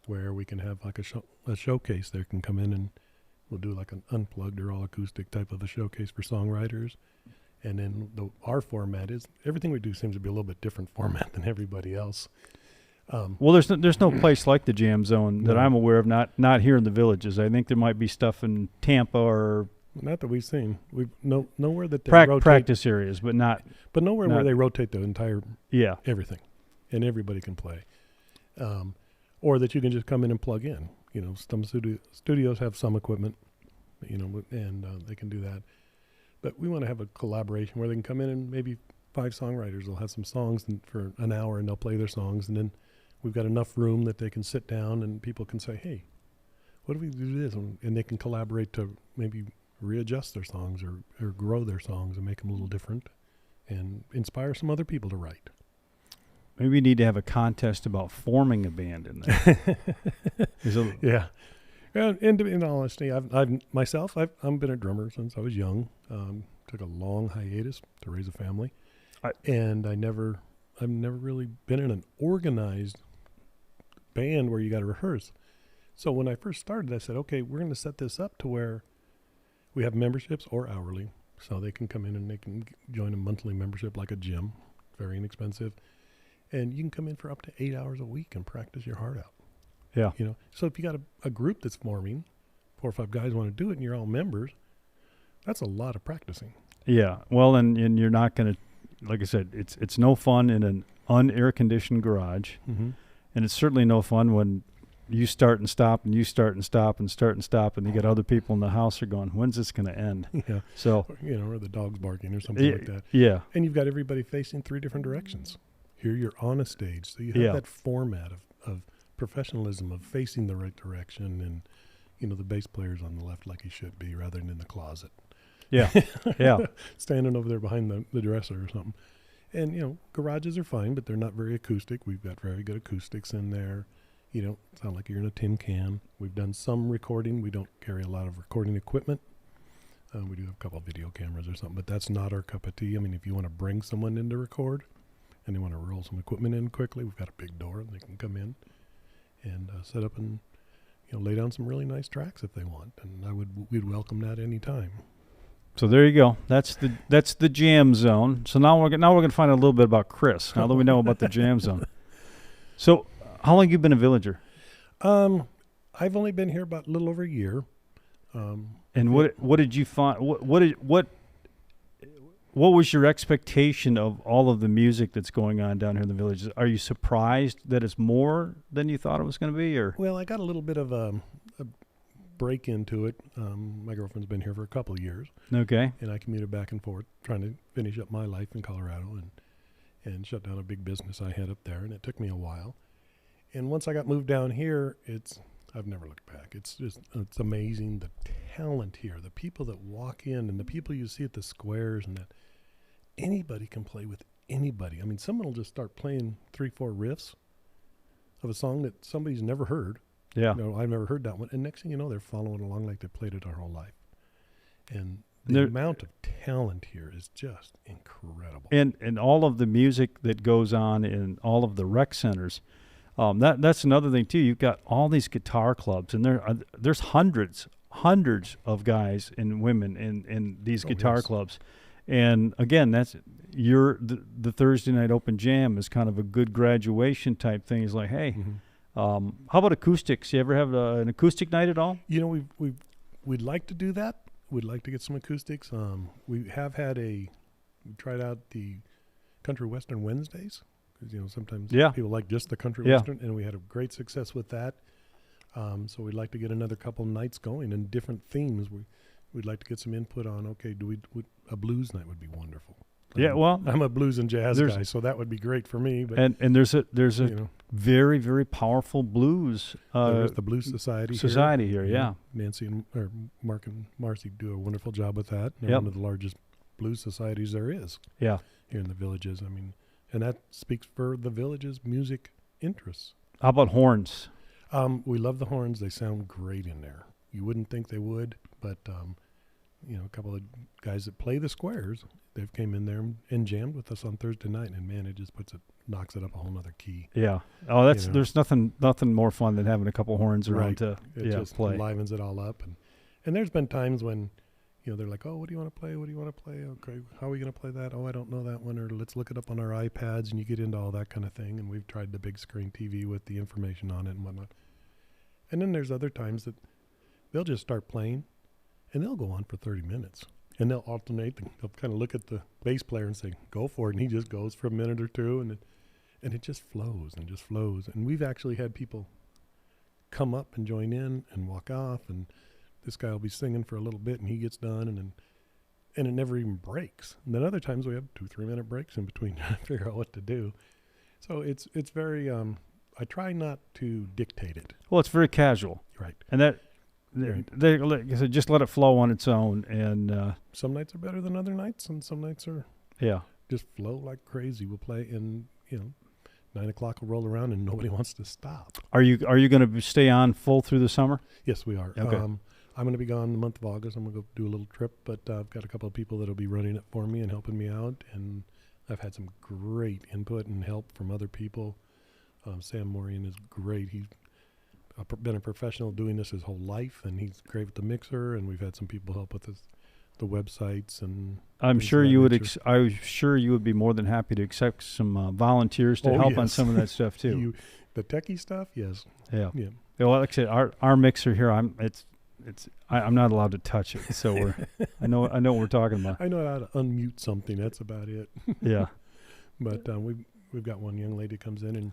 where we can have like a showcase. There can come in and we'll do like an unplugged or all acoustic type of a showcase for songwriters. And then our format is everything we do seems to be a little bit different format than everybody else. Well, there's no place like the Jam Zone that No. I'm aware of. Not here in the Villages. I think there might be stuff in Tampa or Not that we've seen. We've nowhere that they rotate, practice areas, but not. but nowhere not- where they rotate the entire Yeah. everything, and everybody can play, or that you can just come in and plug in. Some studios have some equipment, and they can do that. But we want to have a collaboration where they can come in and maybe 5 songwriters will have some songs for an hour and they'll play their songs, and then we've got enough room that they can sit down and people can say, "Hey, what do we do this?" And they can collaborate to maybe readjust their songs or grow their songs and make them a little different and inspire some other people to write. Maybe we need to have a contest about forming a band in there. Yeah. And in all honesty, I've been a drummer since I was young. Took a long hiatus to raise a family. And I've never really been in an organized band where you got to rehearse. So when I first started, I said, okay, we're going to set this up to where we have memberships or hourly. So they can come in and they can join a monthly membership like a gym, very inexpensive. And you can come in for up to 8 hours a week and practice your heart out. Yeah. So if you got a group that's forming, 4 or 5 guys want to do it and you're all members, that's a lot of practicing. Yeah. Well, and you're not going to, like I said, it's no fun in an unair conditioned garage, Mm-hmm. and it's certainly no fun when you start and stop and you start and stop and start and stop, and you got other people in the house are going, "When's this going to end?" Yeah. So Or the dog's barking or something like that. Yeah. And you've got everybody facing 3 different directions. Here you're on a stage, so you have Yeah. that format of professionalism, of facing the right direction, and the bass player's on the left like he should be rather than in the closet. Yeah. Yeah. Standing over there behind the dresser or something. And, garages are fine, but they're not very acoustic. We've got very good acoustics in there. You don't sound like you're in a tin can. We've done some recording. We don't carry a lot of recording equipment. We do have a couple of video cameras or something, but that's not our cup of tea. I mean, if you want to bring someone in to record and they want to roll some equipment in quickly, we've got a big door and they can come in and set up and lay down some really nice tracks if they want. And we'd welcome that any time. So there you go. That's the Jam Zone. So now we're going to find out a little bit about Chris. Now that we know about the Jam Zone. So how long have you been a villager? I've only been here about a little over a year. And what did you find? What what was your expectation of all of the music that's going on down here in the village? Are you surprised that it's more than you thought it was going to be, or? Well, I got a little bit of a break into it. My girlfriend's been here for a couple of years. Okay. And I commuted back and forth trying to finish up my life in Colorado and shut down a big business I had up there, and it took me a while. And once I got moved down here, I've never looked back. It's amazing, the talent here, the people that walk in and the people you see at the squares, and that anybody can play with anybody. I mean, someone will just start playing 3-4 riffs of a song that somebody's never heard. Yeah. I've never heard that one. And next thing you know, they're following along like they played it our whole life. And the amount of talent here is just incredible. And all of the music that goes on in all of the rec centers, that's another thing too. You've got all these guitar clubs, and there's hundreds of guys and women in these guitar clubs. And again, that's the Thursday night open jam is kind of a good graduation type thing. It's like, hey, how about acoustics? You ever have an acoustic night at all? You know, we'd like to do that. We'd like to get some acoustics. We have had we tried out the Country Western Wednesdays, because sometimes people like just the Country Western, and we had a great success with that. So we'd like to get another couple nights going and different themes. We'd like to get some input on. Okay, a blues night would be wonderful. Yeah, well, I'm a blues and jazz guy, so that would be great for me. But and there's a very, very powerful blues. There's the Blues Society. Here, yeah. Nancy or Mark and Marcy do a wonderful job with that. They're one of the largest blues societies there is. Yeah, here in the villages. I mean, and that speaks for the village's music interests. How about horns? We love the horns. They sound great in there. You wouldn't think they would, but a couple of guys that play the squares, they've came in there and jammed with us on Thursday night, and man, it just knocks it up a whole nother key. Yeah. Oh, there's nothing more fun than having a couple horns around to just play. Livens it all up, and there's been times when they're like, oh, what do you want to play? What do you want to play? Okay, how are we going to play that? Oh, I don't know that one. Or let's look it up on our iPads, and you get into all that kind of thing. And we've tried the big screen TV with the information on it and whatnot. And then there's other times that they'll just start playing, and they'll go on for 30 minutes. And they'll alternate. They'll kind of look at the bass player and say, go for it. And he just goes for a minute or two, and it just flows and just flows. And we've actually had people come up and join in and walk off, and this guy will be singing for a little bit, and he gets done, and it never even breaks. And then other times we have 2-3 minute breaks in between trying to figure out what to do. So it's very. I try not to dictate it. Well, it's very casual, right? And that like I said, just let it flow on its own. And some nights are better than other nights, and some nights are just flow like crazy. We'll play, and 9 o'clock will roll around, and nobody wants to stop. Are you going to stay on full through the summer? Yes, we are. Okay. I'm going to be gone the month of August. I'm going to go do a little trip, but I've got a couple of people that will be running it for me and helping me out, and I've had some great input and help from other people. Sam Morian is great. He's been a professional doing this his whole life, and he's great with the mixer, and we've had some people help with the websites. And I'm sure you would. I'm sure you would be more than happy to accept some volunteers to help on some of that stuff too. The techie stuff, yes. Yeah. Well, like I said, our mixer here, I'm not allowed to touch it, so I know what we're talking about. I know how to unmute something. That's about it. Yeah. But we've got one young lady comes in, and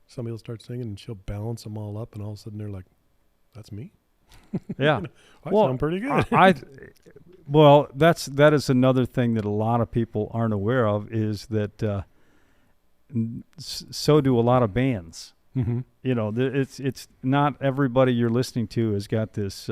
somebody will start singing, and she'll balance them all up, and all of a sudden they're like, "That's me." Yeah. I sound pretty good. Well, that is another thing that a lot of people aren't aware of is that so do a lot of bands. Mm-hmm. It's not everybody you're listening to has got this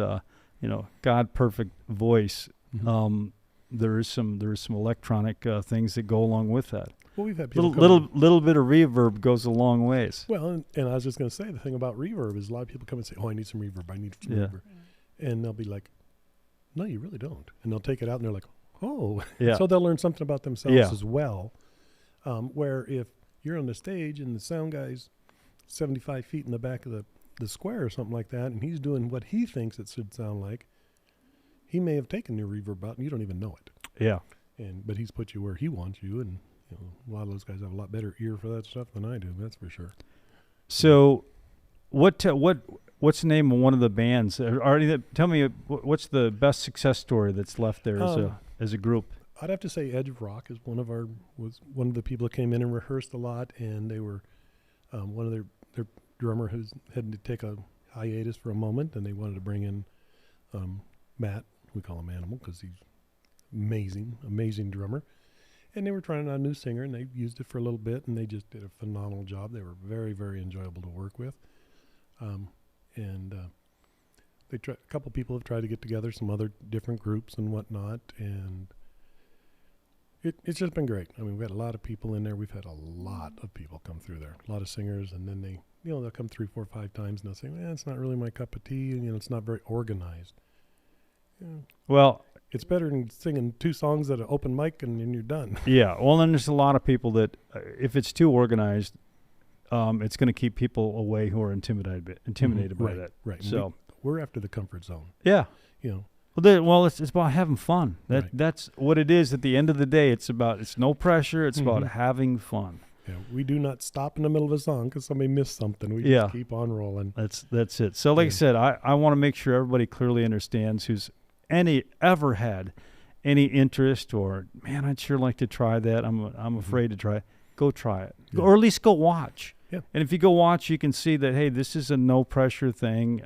God perfect voice. Mm-hmm. There is some electronic things that go along with that. Well, we've had people little bit of reverb goes a long ways. Well, and I was just going to say, the thing about reverb is a lot of people come and say, "Oh, I need some reverb. I need some reverb," and they'll be like, "No, you really don't." And they'll take it out, and they're like, "Oh," so they'll learn something about themselves as well. Where if you're on the stage and the sound guy's 75 feet in the back of the square or something like that, and he's doing what he thinks it should sound like, he may have taken your reverb out, and you don't even know it. Yeah. But he's put you where he wants you, and a lot of those guys have a lot better ear for that stuff than I do. That's for sure. So, what's the name of one of the bands? Tell me what's the best success story that's left there as a group. I'd have to say Edge of Rock is was one of the people that came in and rehearsed a lot, and they were one of their drummer had to take a hiatus for a moment, and they wanted to bring in Matt. We call him Animal because he's amazing drummer. And they were trying out a new singer, and they used it for a little bit, and they just did a phenomenal job. They were very, very enjoyable to work with. A couple people have tried to get together, some other different groups and whatnot, and it's just been great. I mean, we had a lot of people in there. We've had a lot of people come through there, a lot of singers, and then they'll come 3, 4, 5 times, and they'll say, it's not really my cup of tea, and, it's not very organized. Well, it's better than singing 2 songs at an open mic and then you're done. Yeah. Well, then there's a lot of people that if it's too organized, it's going to keep people away who are intimidated by that. Right. So we're after the comfort zone. Yeah. Well, it's about having fun. That's what it is. At the end of the day, it's no pressure. It's about having fun. Yeah, we do not stop in the middle of a song because somebody missed something. We just keep on rolling. That's it. So, like I said, I want to make sure everybody clearly understands who's ever had any interest or, man, I'd sure like to try that. I'm afraid to try it. Go try it, or at least go watch. Yeah. And if you go watch, you can see that, hey, this is a no pressure thing.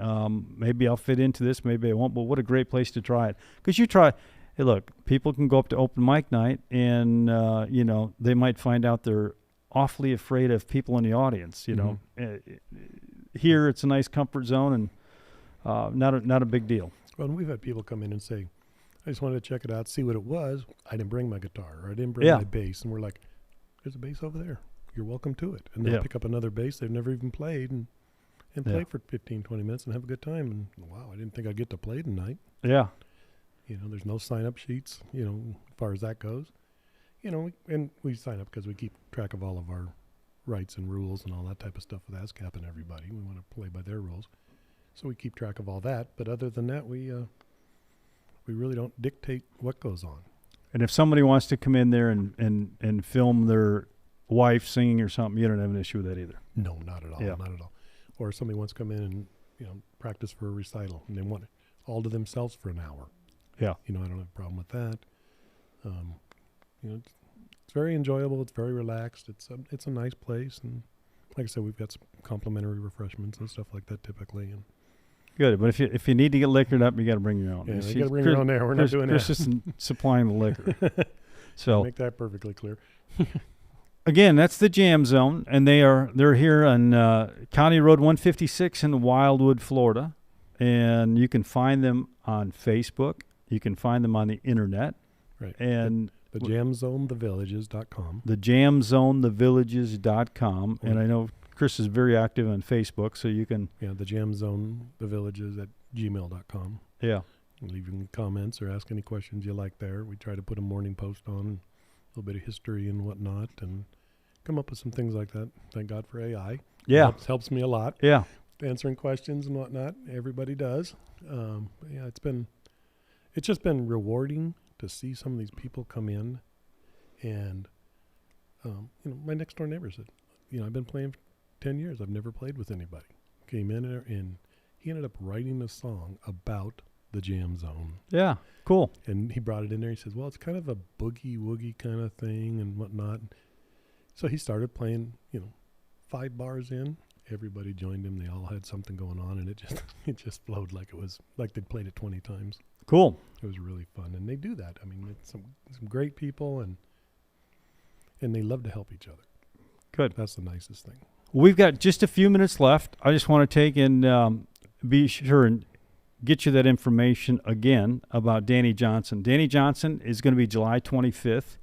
Maybe I'll fit into this, maybe I won't. But what a great place to try it, because you try. Hey, look, people can go up to open mic night, and they might find out they're awfully afraid of people in the audience. Here it's a nice comfort zone, and not a big deal. Well, and we've had people come in and say, I just wanted to check it out, see what it was. I didn't bring my guitar, or I didn't bring my bass. And we're like, there's a bass over there. You're welcome to it. And they'll pick up another bass they've never even played and play for 15, 20 minutes and have a good time. And wow, I didn't think I'd get to play tonight. Yeah. There's no sign-up sheets, as far as that goes. And we sign up because we keep track of all of our rights and rules and all that type of stuff with ASCAP and everybody. We want to play by their rules. So we keep track of all that. But other than that, we really don't dictate what goes on. And if somebody wants to come in there and film their wife singing or something, you don't have an issue with that either. No, not at all. Yeah. Not at all. Or somebody wants to come in and, practice for a recital and they want it all to themselves for an hour. Yeah. I don't have a problem with that. It's very enjoyable. It's very relaxed. It's a nice place. And like I said, we've got some complimentary refreshments and stuff like that typically. And good. But if you need to get liquored up, you got to bring your own. Yeah, you got to bring your own there. We're not doing that. Chris isn't supplying the liquor. So make that perfectly clear. Again, that's the Jam Zone, and they're here on County Road 156 in Wildwood, Florida, and you can find them on Facebook. You can find them on the internet. Right. And the jamzonethevillages.com. The jamzonethevillages.com. And I know Chris is very active on Facebook, so you can... Yeah, the jamzonethevillages at gmail.com. Yeah. Leave any comments or ask any questions you like there. We try to put a morning post on, a little bit of history and whatnot, and come up with some things like that. Thank God for AI. Yeah. Helps me a lot. Yeah. Answering questions and whatnot. Everybody does. It's just been rewarding to see some of these people come in, and my next door neighbor said, I've been playing for 10 years. I've never played with anybody. Came in there, and he ended up writing a song about the Jam Zone. Yeah, cool. And he brought it in there. He says, well, it's kind of a boogie-woogie kind of thing and whatnot. So he started playing, 5 bars in. Everybody joined him. They all had something going on, and it just flowed like it was like they'd played it 20 times. Cool. It was really fun, and they do that. I mean, it's some great people, and they love to help each other. Good. That's the nicest thing. We've got just a few minutes left. I just want to take and be sure and get you that information again about Danny Johnson. Danny Johnson is going to be July 25th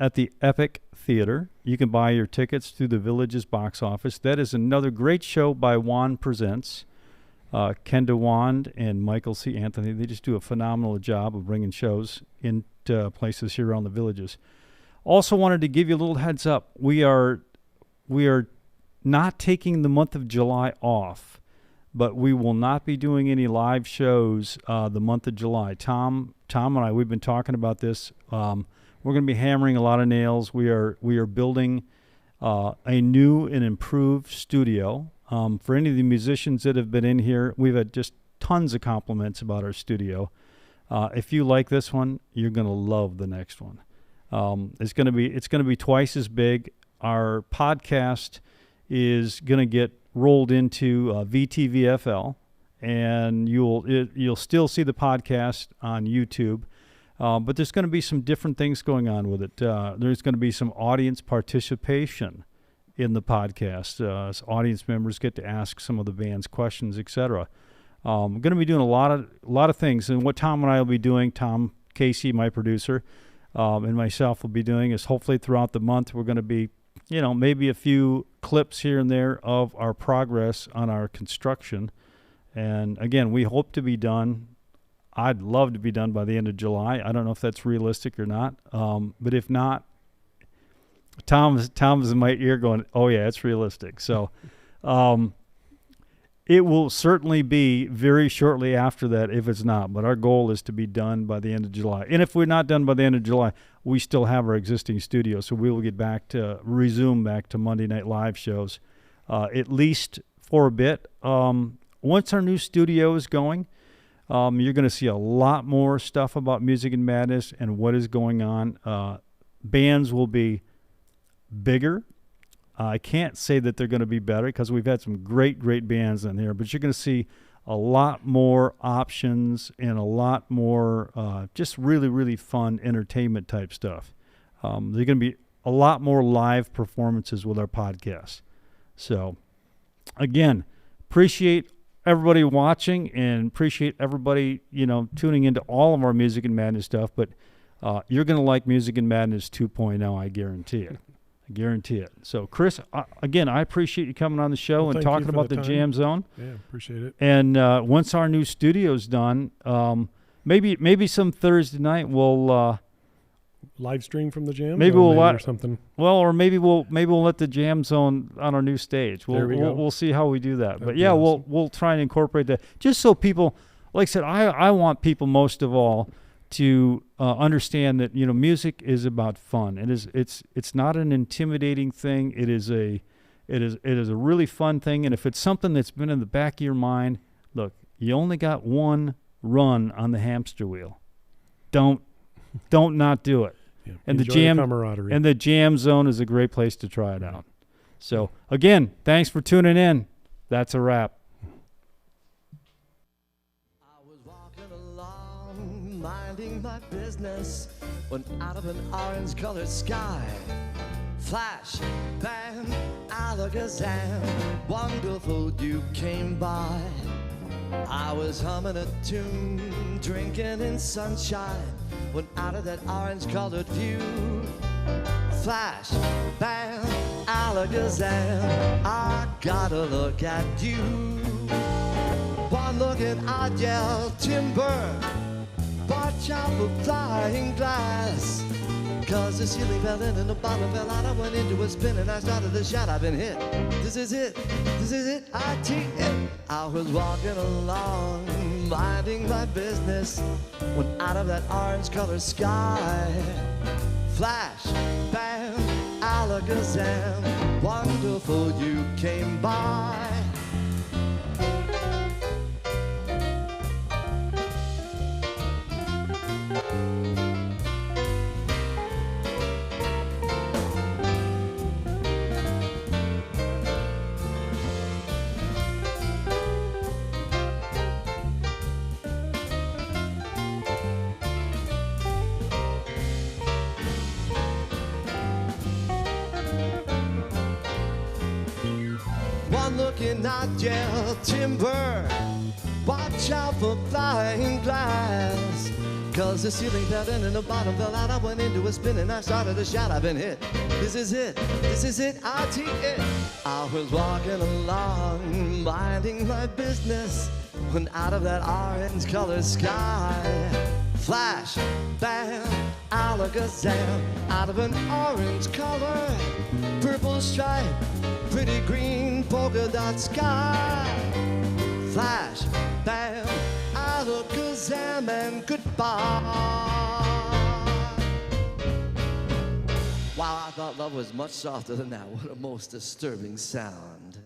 at the Epic Theater. You can buy your tickets through the Villages box office. That is another great show by Wand Presents. Ken DeWand and Michael C. Anthony, they just do a phenomenal job of bringing shows into places here around the Villages. Also wanted to give you a little heads up. We are not taking the month of July off, but we will not be doing any live shows the month of July. Tom and I, we've been talking about this. We're going to be hammering a lot of nails. We are building a new and improved studio. For any of the musicians that have been in here, we've had just tons of compliments about our studio. If you like this one, you're going to love the next one. It's going to be twice as big. Our podcast is going to get rolled into VTVFL, and you'll still see the podcast on YouTube. But there's going to be some different things going on with it. There's going to be some audience participation in the podcast. So audience members get to ask some of the band's questions, etc. I'm going to be doing a lot of things, and what Tom and I will be doing, Tom Casey, my producer, and myself will be doing is hopefully throughout the month we're going to be, maybe a few clips here and there of our progress on our construction. And again, we hope to be done. I'd love to be done by the end of July. I don't know if that's realistic or not, but if not, Tom's in my ear going, "Oh yeah, it's realistic." So. It will certainly be very shortly after that if it's not, but our goal is to be done by the end of July. And if we're not done by the end of July, we still have our existing studio, so we will resume back to Monday Night Live shows, at least for a bit. Once our new studio is going, you're going to see a lot more stuff about Music and Madness and what is going on. Bands will be bigger. I can't say that they're going to be better because we've had some great bands in here, but you're going to see a lot more options and a lot more just really, really fun entertainment type stuff. There's going to be a lot more live performances with our podcast. So, again, appreciate everybody watching and appreciate everybody, tuning into all of our Music and Madness stuff, but you're going to like Music and Madness 2.0, I guarantee it. I guarantee it. So, Chris, again, I appreciate you coming on the show and talking about the Jam Zone. Yeah, appreciate it. And once our new studio's done, maybe some Thursday night we'll live stream from the Jam. Maybe we'll or something. Well, or maybe we'll let the Jam Zone on our new stage. We'll see how we do that. But yeah, awesome. We'll try and incorporate that just so people, like I said, I want people most of all to understand that music is about fun. It's not an intimidating thing. It is a really fun thing. And if it's something that's been in the back of your mind, look, you only got one run on the hamster wheel. Don't not do it. Yeah, and camaraderie. The Jam Zone is a great place to try it out. So again, thanks for tuning in. That's a wrap. Minding my business when out of an orange-colored sky, flash, bang, alakazam, wonderful you came by. I was humming a tune, drinking in sunshine, when out of that orange-colored view, flash, bang, alakazam, I gotta look at you. One look and I yell timber. Watch out for flying glass, 'cause the ceiling fell in and the bottom fell out. I went into a spin and I started to shout, I've been hit. This is it, I-T-It. I was walking along, minding my business, when out of that orange-colored sky, flash, bam, alakazam, wonderful you came by. Looking at yell timber, watch out for flying glass, 'cause the ceiling fell in and the bottom fell out. I went into a spin and I started to shout, I've been hit. This is it, I-T-It. I was walking along, minding my business, when out of that orange-colored sky, flash, bam, alakazam, out of an orange color, purple stripe, pretty green polka dot sky, flash, bam, alakazam, and goodbye. Wow, I thought love was much softer than that. What a most disturbing sound.